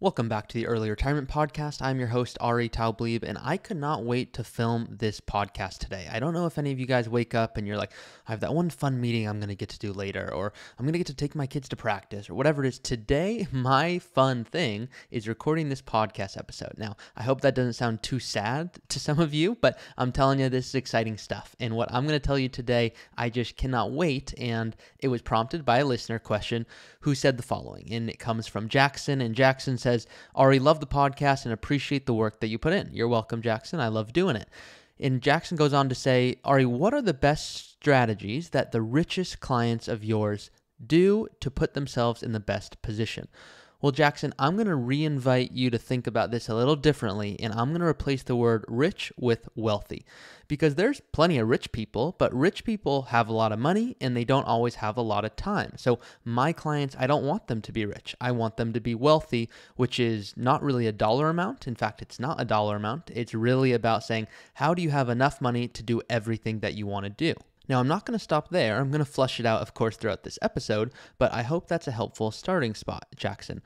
Welcome back to the Early Retirement Podcast. I'm your host, Taublieb, and I could not wait to film this podcast today. I don't know if any of you guys wake up and you're like, I have that one fun meeting I'm going to get to do later, or I'm going to get to take my kids to practice, or whatever it is. Today, my fun thing is recording this podcast episode. Now, I hope that doesn't sound too sad to some of you, but I'm telling you, this is exciting stuff. And what I'm going to tell you today, I just cannot wait. And it was prompted by a listener question who said the following, and it comes from Jackson, and Jackson says, Ari, love the podcast and appreciate the work that you put in. You're welcome, Jackson. I love doing it. And Jackson goes on to say, Ari, what are the best strategies that the richest clients of yours do to put themselves in the best position? Well, Jackson, I'm going to re-invite you to think about this a little differently, and I'm going to replace the word rich with wealthy, because there's plenty of rich people, but rich people have a lot of money and they don't always have a lot of time. So my clients, I don't want them to be rich. I want them to be wealthy, which is not really a dollar amount. In fact, it's not a dollar amount. It's really about saying, how do you have enough money to do everything that you want to do? Now, I'm not going to stop there. I'm going to flesh it out, of course, throughout this episode, but I hope that's a helpful starting spot, Jackson.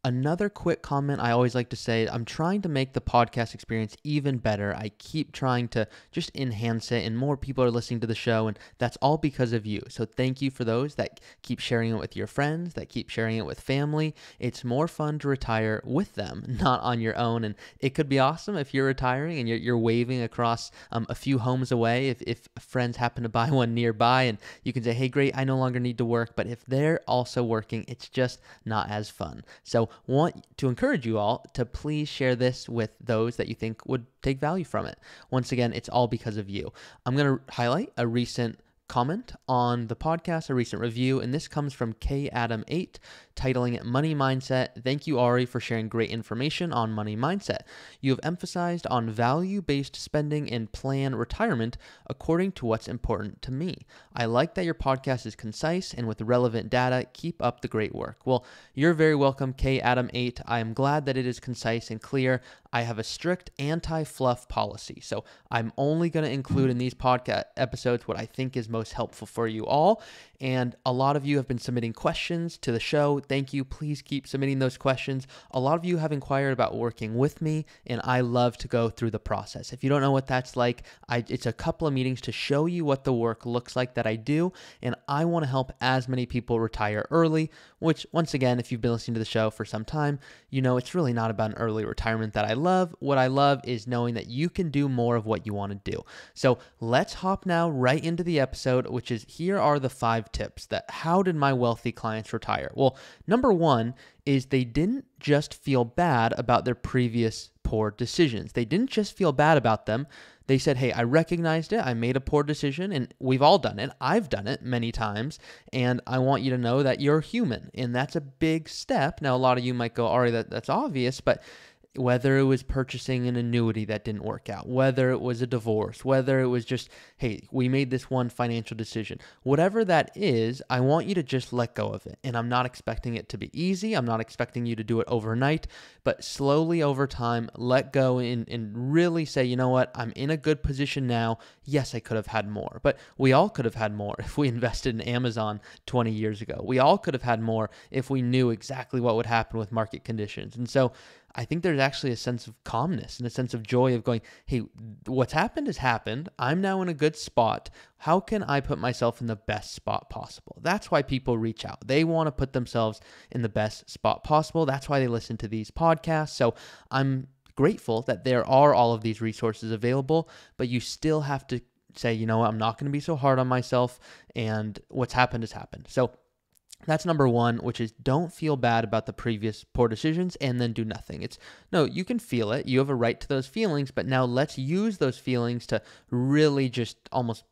Another quick comment I always like to say, I'm trying to make the podcast experience even better. I keep trying to just enhance it, and more people are listening to the show, and that's all because of you. So thank you for those that keep sharing it with your friends, that keep sharing it with family. It's more fun to retire with them, not on your own, and it could be awesome if you're retiring and you're waving across a few homes away, if friends happen to buy one nearby, and you can say, hey, great, I no longer need to work, but if they're also working, it's just not as fun. So want to encourage you all to please share this with those that you think would take value from it. Once again, it's all because of you. I'm going to highlight a recent comment on the podcast, a recent review, and this comes from KAdam8, titling it Money Mindset. Thank you, Ari, for sharing great information on money mindset. You have emphasized on value-based spending and plan retirement according to what's important to me. I like that your podcast is concise and with relevant data. Keep up the great work. Well, you're very welcome, KAdam8. I am glad that it is concise and clear. I have a strict anti-fluff policy, so I'm only going to include in these podcast episodes what I think is most helpful for you all. And a lot of you have been submitting questions to the show. Thank you. Please keep submitting those questions. A lot of you have inquired about working with me, and I love to go through the process. If you don't know what that's like, it's a couple of meetings to show you what the work looks like that I do, and I want to help as many people retire early, which, once again, if you've been listening to the show for some time, you know it's really not about an early retirement that I love. What I love is knowing that you can do more of what you want to do. So let's hop now right into the episode, which is, here are the 5 tips that how did my wealthy clients retire? Well, number 1 is they didn't just feel bad about their previous poor decisions. They didn't just feel bad about them. They said, hey, I recognized it. I made a poor decision, and we've all done it. I've done it many times, and I want you to know that you're human, and that's a big step. Now, a lot of you might go, Ari, that's obvious, but whether it was purchasing an annuity that didn't work out, whether it was a divorce, whether it was just, hey, we made this one financial decision, whatever that is, I want you to just let go of it. And I'm not expecting it to be easy. I'm not expecting you to do it overnight, but slowly over time, let go and really say, you know what, I'm in a good position now. Yes, I could have had more, but we all could have had more if we invested in Amazon 20 years ago. We all could have had more if we knew exactly what would happen with market conditions. And so I think there's actually a sense of calmness and a sense of joy of going, hey, what's happened has happened. I'm now in a good spot. How can I put myself in the best spot possible? That's why people reach out. They want to put themselves in the best spot possible. That's why they listen to these podcasts. So I'm grateful that there are all of these resources available, but you still have to say, you know what, I'm not going to be so hard on myself, and what's happened has happened. So that's number 1, which is don't feel bad about the previous poor decisions and then do nothing. No, you can feel it. You have a right to those feelings, but now let's use those feelings to really just almost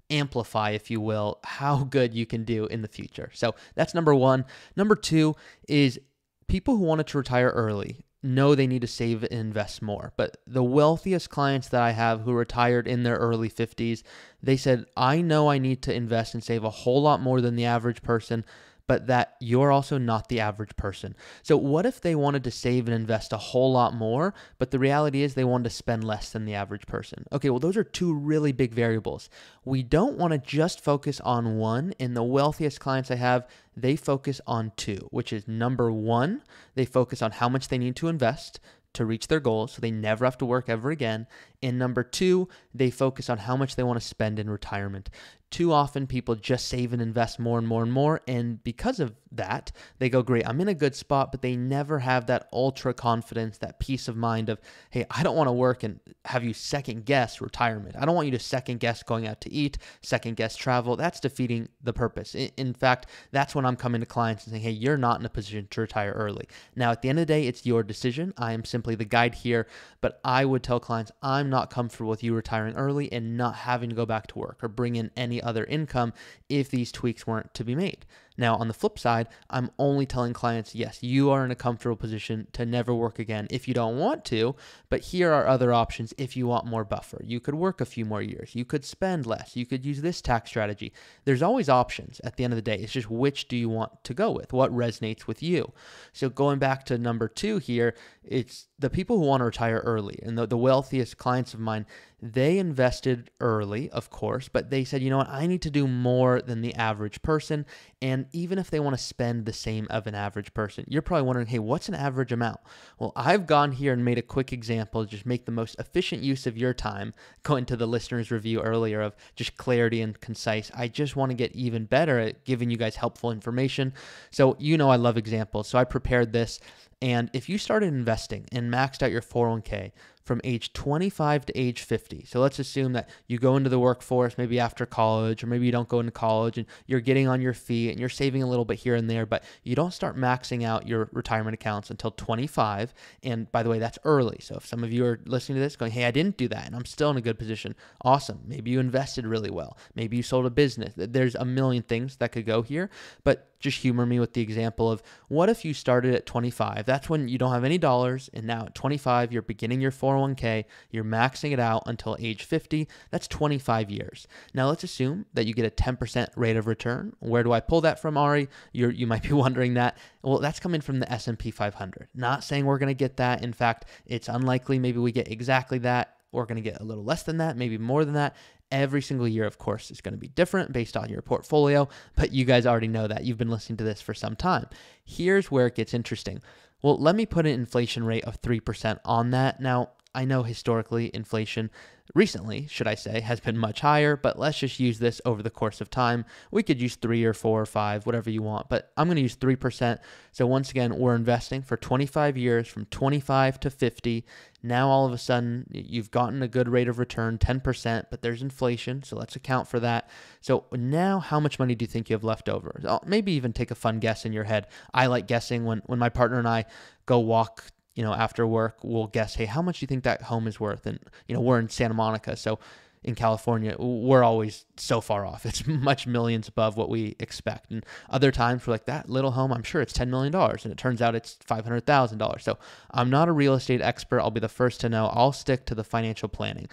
amplify, if you will, how good you can do in the future. So that's number 1. Number 2 is people who wanted to retire early know they need to save and invest more. But the wealthiest clients that I have who retired in their early 50s, they said, I know I need to invest and save a whole lot more than the average person, but that you're also not the average person. So what if they wanted to save and invest a whole lot more, but the reality is they wanted to spend less than the average person? Okay, well, those are two really big variables. We don't want to just focus on one. And the wealthiest clients I have, they focus on two, which is number one, they focus on how much they need to invest to reach their goals so they never have to work ever again. And number two, they focus on how much they want to spend in retirement. Too often people just save and invest more and more and more. And because of that, they go, great, I'm in a good spot, but they never have that ultra confidence, that peace of mind of, hey, I don't want to work and have you second guess retirement. I don't want you to second guess going out to eat, second guess travel. That's defeating the purpose. In fact, that's when I'm coming to clients and saying, hey, you're not in a position to retire early. Now, at the end of the day, it's your decision. I am simply the guide here, but I would tell clients, I'm not comfortable with you retiring early and not having to go back to work or bring in any other income if these tweaks weren't to be made. Now, on the flip side, I'm only telling clients, yes, you are in a comfortable position to never work again if you don't want to, but here are other options if you want more buffer. You could work a few more years. You could spend less. You could use this tax strategy. There's always options at the end of the day. It's just which do you want to go with? What resonates with you? So going back to number two here, it's the people who want to retire early. And the wealthiest clients of mine, they invested early, of course, but they said, you know what, I need to do more than the average person. And even if they want to spend the same of an average person, you're probably wondering, hey, what's an average amount? Well, I've gone here and made a quick example, just make the most efficient use of your time, going to the listener's review earlier of just clarity and concise. I just want to get even better at giving you guys helpful information. So, you know, I love examples. So I prepared this. And if you started investing and maxed out your 401k from age 25 to age 50, so let's assume that you go into the workforce maybe after college, or maybe you don't go into college and you're getting on your feet and you're saving a little bit here and there, but you don't start maxing out your retirement accounts until 25. And by the way, that's early. So if some of you are listening to this going, hey, I didn't do that and I'm still in a good position, awesome. Maybe you invested really well. Maybe you sold a business. There's a million things that could go here, but just humor me with the example of what if you started at 25? That's when you don't have any dollars. And now at 25, you're beginning your 401k, you're maxing it out until age 50. That's 25 years. Now let's assume that you get a 10% rate of return. Where do I pull that from, Ari? You might be wondering that. Well, that's coming from the S&P 500. Not saying we're going to get that. In fact, it's unlikely maybe we get exactly that. We're going to get a little less than that, maybe more than that. Every single year, of course, is going to be different based on your portfolio, but you guys already know that. You've been listening to this for some time. Here's where it gets interesting. Well, let me put an inflation rate of 3% on that. Now, I know historically inflation recently, should I say, has been much higher, but let's just use this over the course of time. We could use 3 or 4 or 5, whatever you want, but I'm going to use 3%. So once again, we're investing for 25 years from 25 to 50. Now, all of a sudden, you've gotten a good rate of return, 10%, but there's inflation, so let's account for that. So now, how much money do you think you have left over? Maybe even take a fun guess in your head. I like guessing when my partner and I go walk after work, we'll guess, hey, how much do you think that home is worth? And, we're in Santa Monica, so in California, we're always so far off. It's much millions above what we expect. And other times we're like, that little home, I'm sure it's $10 million. And it turns out it's $500,000. So I'm not a real estate expert. I'll be the first to know. I'll stick to the financial planning.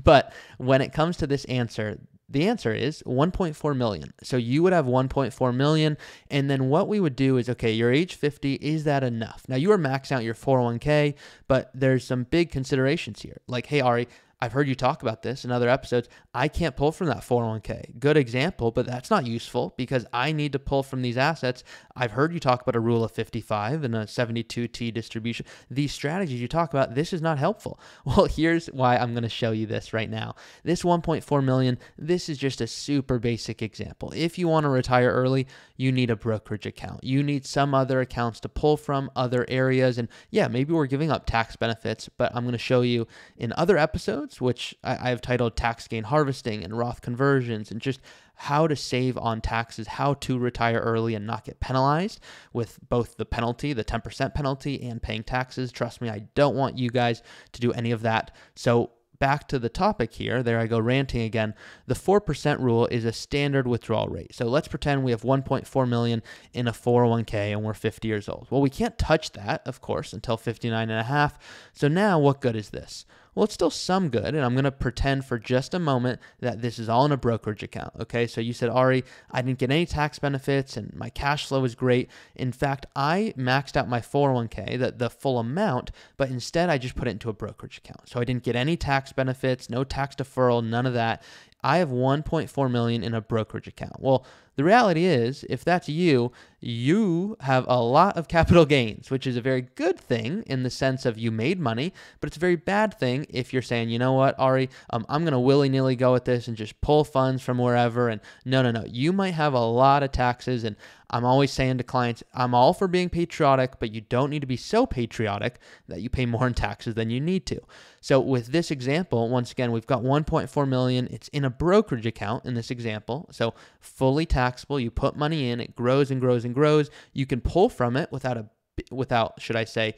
But when it comes to this answer, the answer is 1.4 million. So you would have 1.4 million. And then what we would do is, okay, you're age 50. Is that enough? Now you are maxing out your 401k, but there's some big considerations here. Like, hey, Ari, I've heard you talk about this in other episodes. I can't pull from that 401k. Good example, but that's not useful because I need to pull from these assets. I've heard you talk about a rule of 55 and a 72T distribution. These strategies you talk about, this is not helpful. Well, here's why I'm going to show you this right now. This 1.4 million, this is just a super basic example. If you want to retire early, you need a brokerage account. You need some other accounts to pull from, other areas. And yeah, maybe we're giving up tax benefits, but I'm going to show you in other episodes, which I've titled Tax Gain Harvesting and Roth Conversions, and just how to save on taxes, how to retire early and not get penalized with both the penalty, the 10% penalty, and paying taxes. Trust me, I don't want you guys to do any of that. So back to the topic here, there I go ranting again. The 4% rule is a standard withdrawal rate. So let's pretend we have 1.4 million in a 401k and we're 50 years old. Well, we can't touch that, of course, until 59 and a half. So now what good is this? Well, it's still some good, and I'm going to pretend for just a moment that this is all in a brokerage account, okay? So you said, Ari, I didn't get any tax benefits, and my cash flow is great. In fact, I maxed out my 401k, the full amount, but instead I just put it into a brokerage account. So I didn't get any tax benefits, no tax deferral, none of that. I have 1.4 million in a brokerage account. Well, the reality is, if that's you, you have a lot of capital gains, which is a very good thing in the sense of you made money, but it's a very bad thing if you're saying, you know what, Ari, I'm going to willy-nilly go with this and just pull funds from wherever. And no. You might have a lot of taxes, and I'm always saying to clients, I'm all for being patriotic, but you don't need to be so patriotic that you pay more in taxes than you need to. So with this example, once again, we've got 1.4 million. It's in a brokerage account in this example. So fully taxable. You put money in, it grows and grows and grows. You can pull from it without, should I say,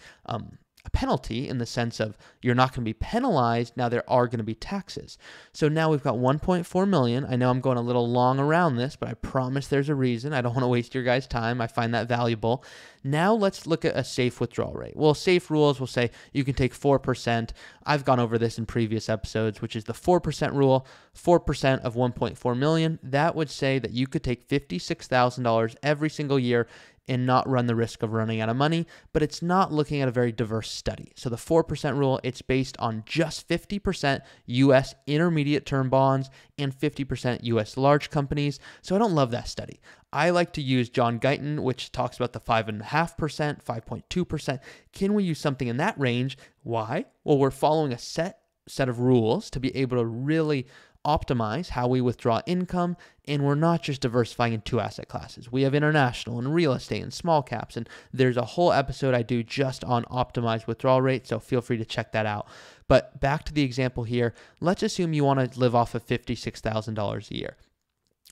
a penalty, in the sense of you're not going to be penalized. Now there are going to be taxes. So now we've got 1.4 million. I know I'm going a little long around this, but I promise there's a reason. I don't want to waste your guys' time. I find that valuable. Now let's look at a safe withdrawal rate. Well, safe rules will say you can take 4%. I've gone over this in previous episodes, which is the 4% rule. 4% of 1.4 million. That would say that you could take $56,000 every single year and not run the risk of running out of money, but it's not looking at a very diverse study. So the 4% rule, it's based on just 50% U.S. intermediate term bonds and 50% U.S. large companies. So I don't love that study. I like to use John Guyton, which talks about the 5.5%, 5.2%. Can we use something in that range? Why? Well, we're following a set of rules to be able to really optimize how we withdraw income, and we're not just diversifying in two asset classes. We have international and real estate and small caps, and there's a whole episode I do just on optimized withdrawal rate, so feel free to check that out. But back to the example here, let's assume you want to live off of $56,000 a year.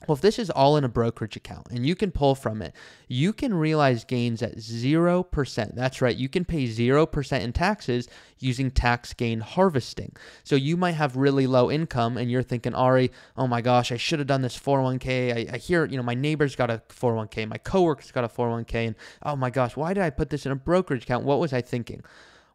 Well, if this is all in a brokerage account and you can pull from it, you can realize gains at 0%. That's right. You can pay 0% in taxes using tax gain harvesting. So you might have really low income and you're thinking, Ari, oh my gosh, I should have done this 401k. I hear, my neighbor's got a 401k, my coworker's got a 401k, and oh my gosh, why did I put this in a brokerage account? What was I thinking?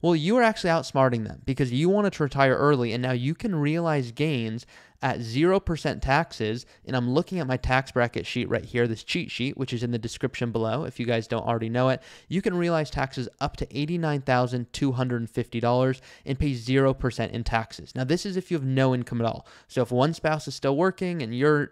Well, you are actually outsmarting them because you wanted to retire early, and now you can realize gains at 0% taxes. And I'm looking at my tax bracket sheet right here, this cheat sheet, which is in the description below. If you guys don't already know it, you can realize taxes up to $89,250 and pay 0% in taxes. Now, this is if you have no income at all. So if one spouse is still working and you're,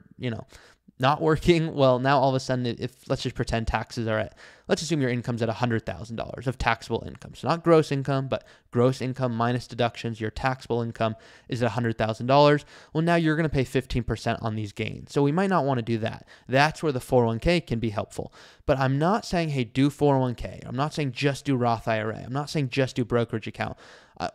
not working, well, now all of a sudden, let's just pretend taxes are let's assume your income's at $100,000 of taxable income. So not gross income, but gross income minus deductions. Your taxable income is at $100,000. Well, now you're going to pay 15% on these gains. So we might not want to do that. That's where the 401k can be helpful. But I'm not saying, hey, do 401k. I'm not saying just do Roth IRA. I'm not saying just do brokerage account.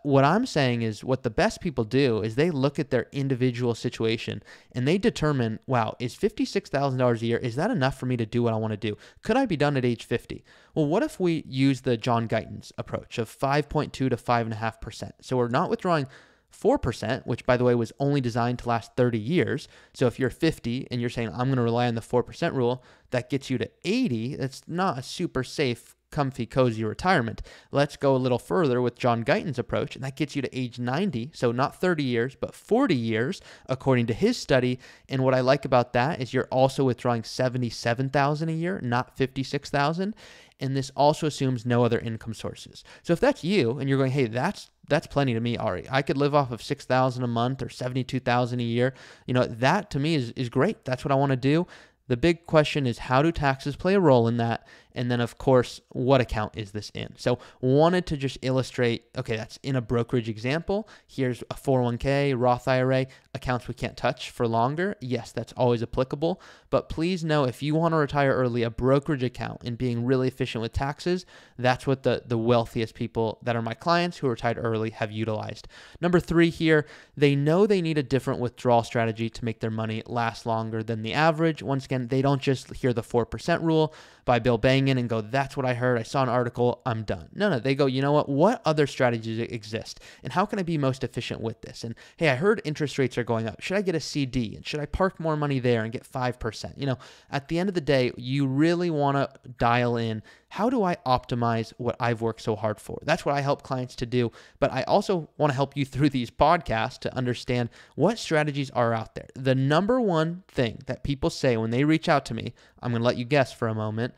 What I'm saying is what the best people do is they look at their individual situation and they determine, wow, is $56,000 a year, is that enough for me to do what I want to do? Could I be done at age 50? Well, what if we use the John Guyton's approach of 5.2 to 5.5%? So we're not withdrawing 4%, which by the way was only designed to last 30 years. So if you're 50 and you're saying, I'm going to rely on the 4% rule, that gets you to 80. That's not a super safe, comfy, cozy retirement. Let's go a little further with John Guyton's approach, and that gets you to age 90. So not 30 years, but 40 years, according to his study. And what I like about that is you're also withdrawing $77,000 a year, not $56,000. And this also assumes no other income sources. So if that's you and you're going, hey, that's plenty to me, Ari. I could live off of $6,000 a month or $72,000 a year. That to me is great. That's what I want to do. The big question is, how do taxes play a role in that? And then, of course, what account is this in? So wanted to just illustrate, okay, that's in a brokerage example. Here's a 401k, Roth IRA, accounts we can't touch for longer. Yes, that's always applicable. But please know, if you want to retire early, a brokerage account and being really efficient with taxes, that's what the wealthiest people that are my clients who retired early have utilized. Number 3 here, they know they need a different withdrawal strategy to make their money last longer than the average. Once again, they don't just hear the 4% rule by Bill Bangin and go, that's what I heard. I saw an article. I'm done. No, they go, you know what? What other strategies exist? And how can I be most efficient with this? And hey, I heard interest rates are going up. Should I get a CD? And should I park more money there and get 5%? At the end of the day, you really want to dial in how do I optimize what I've worked so hard for? That's what I help clients to do. But I also want to help you through these podcasts to understand what strategies are out there. The number one thing that people say when they reach out to me, I'm going to let you guess for a moment.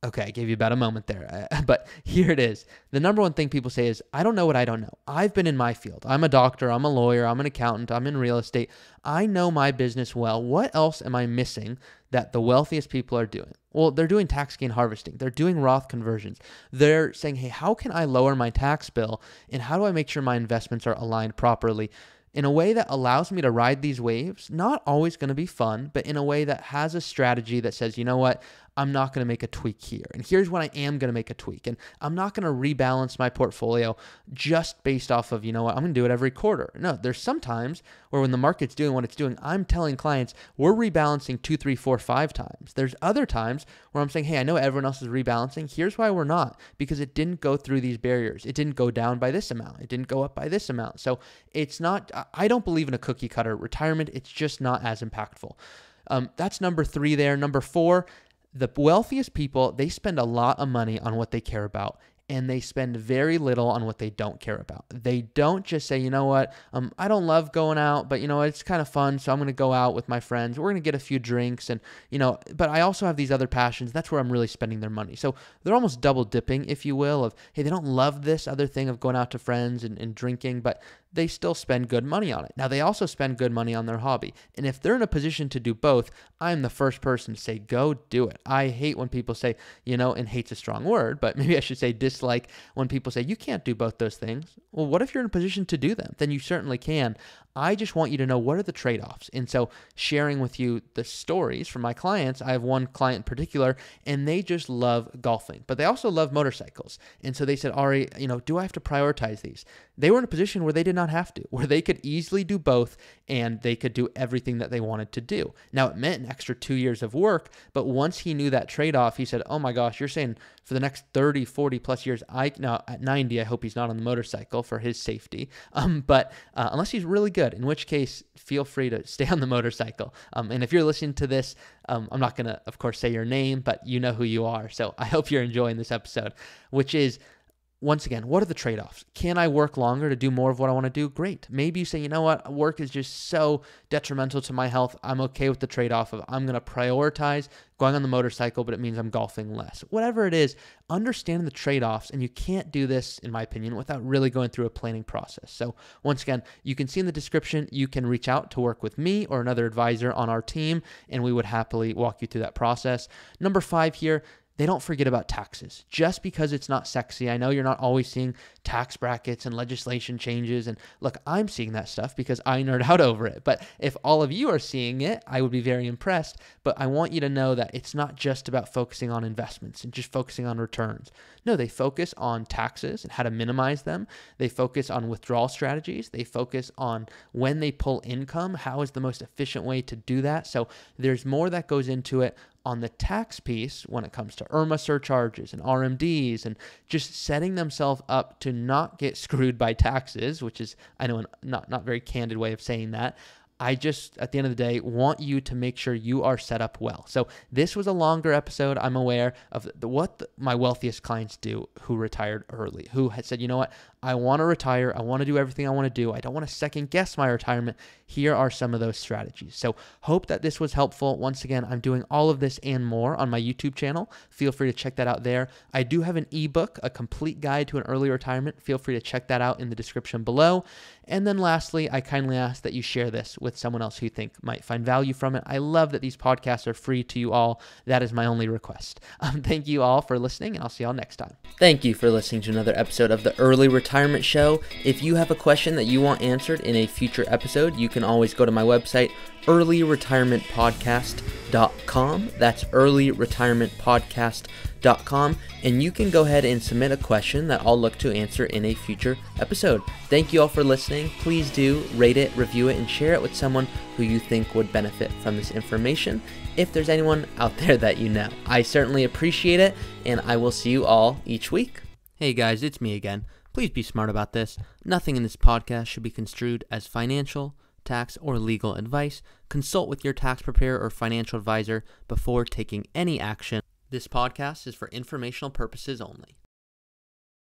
Okay, I gave you about a moment there, but here it is. The number one thing people say is, I don't know what I don't know. I've been in my field. I'm a doctor, I'm a lawyer, I'm an accountant, I'm in real estate. I know my business well. What else am I missing that the wealthiest people are doing? Well, they're doing tax gain harvesting. They're doing Roth conversions. They're saying, hey, how can I lower my tax bill? And how do I make sure my investments are aligned properly in a way that allows me to ride these waves? Not always going to be fun, but in a way that has a strategy that says, you know what? I'm not going to make a tweak here. And here's when I am going to make a tweak. And I'm not going to rebalance my portfolio just based off of, you know what, I'm going to do it every quarter. No, there's some times where when the market's doing what it's doing, I'm telling clients we're rebalancing 2, 3, 4, 5 times. There's other times where I'm saying, hey, I know everyone else is rebalancing. Here's why we're not, because it didn't go through these barriers. It didn't go down by this amount. It didn't go up by this amount. So it's not, I don't believe in a cookie cutter retirement. It's just not as impactful. That's number 3 there. Number 4, the wealthiest people, they spend a lot of money on what they care about, and they spend very little on what they don't care about. They don't just say, you know what, I don't love going out, but you know, it's kind of fun, so I'm going to go out with my friends. We're going to get a few drinks, and you know, but I also have these other passions. That's where I'm really spending their money. So they're almost double dipping, if you will, of, hey, they don't love this other thing of going out to friends and drinking, but they still spend good money on it. Now, they also spend good money on their hobby. And if they're in a position to do both, I'm the first person to say, go do it. I hate when people say, you know, and hate's a strong word, but maybe I should say dislike when people say, you can't do both those things. Well, what if you're in a position to do them? Then you certainly can. I just want you to know what are the trade-offs. And so sharing with you the stories from my clients, I have one client in particular, and they just love golfing, but they also love motorcycles. And so they said, Ari, you know, do I have to prioritize these? They were in a position where they did not have to, where they could easily do both and they could do everything that they wanted to do. Now, it meant an extra 2 years of work, but once he knew that trade-off, he said, oh my gosh, you're saying for the next 30, 40 plus years, now at 90, I hope he's not on the motorcycle for his safety. But unless he's really good, in which case, feel free to stay on the motorcycle. And if you're listening to this, I'm not going to, of course, say your name, but you know who you are. So I hope you're enjoying this episode, which is, once again, what are the trade-offs? Can I work longer to do more of what I want to do? Great. Maybe you say, you know what, work is just so detrimental to my health. I'm okay with the trade-off of I'm going to prioritize going on the motorcycle, but it means I'm golfing less. Whatever it is, understand the trade-offs, and you can't do this, in my opinion, without really going through a planning process. So once again, you can see in the description, you can reach out to work with me or another advisor on our team, and we would happily walk you through that process. Number 5 here, they don't forget about taxes. Just because it's not sexy, I know you're not always seeing tax brackets and legislation changes. And look, I'm seeing that stuff because I nerd out over it. But if all of you are seeing it, I would be very impressed. But I want you to know that it's not just about focusing on investments and just focusing on returns. No, they focus on taxes and how to minimize them. They focus on withdrawal strategies. They focus on when they pull income, how is the most efficient way to do that. So there's more that goes into it on the tax piece when it comes to IRMA surcharges and RMDs and just setting themselves up to not get screwed by taxes, which is, I know, a not very candid way of saying that. I just, at the end of the day, want you to make sure you are set up well. So this was a longer episode. I'm aware of what my wealthiest clients do who retired early, who had said, you know what, I want to retire. I want to do everything I want to do. I don't want to second guess my retirement. Here are some of those strategies. So hope that this was helpful. Once again, I'm doing all of this and more on my YouTube channel. Feel free to check that out there. I do have an ebook, a complete guide to an early retirement. Feel free to check that out in the description below. And then lastly, I kindly ask that you share this with someone else who you think might find value from it. I love that these podcasts are free to you all. That is my only request. Thank you all for listening, and I'll see y'all next time. Thank you for listening to another episode of the Early Retirement Show. If you have a question that you want answered in a future episode, you can always go to my website, earlyretirementpodcast.com. That's earlyretirementpodcast.com, and you can go ahead and submit a question that I'll look to answer in a future episode. Thank you all for listening. Please do rate it, review it, and share it with someone who you think would benefit from this information, if there's anyone out there that you know. I certainly appreciate it, and I will see you all each week. Hey guys, it's me again. Please be smart about this. Nothing in this podcast should be construed as financial, tax, or legal advice. Consult with your tax preparer or financial advisor before taking any action. This podcast is for informational purposes only.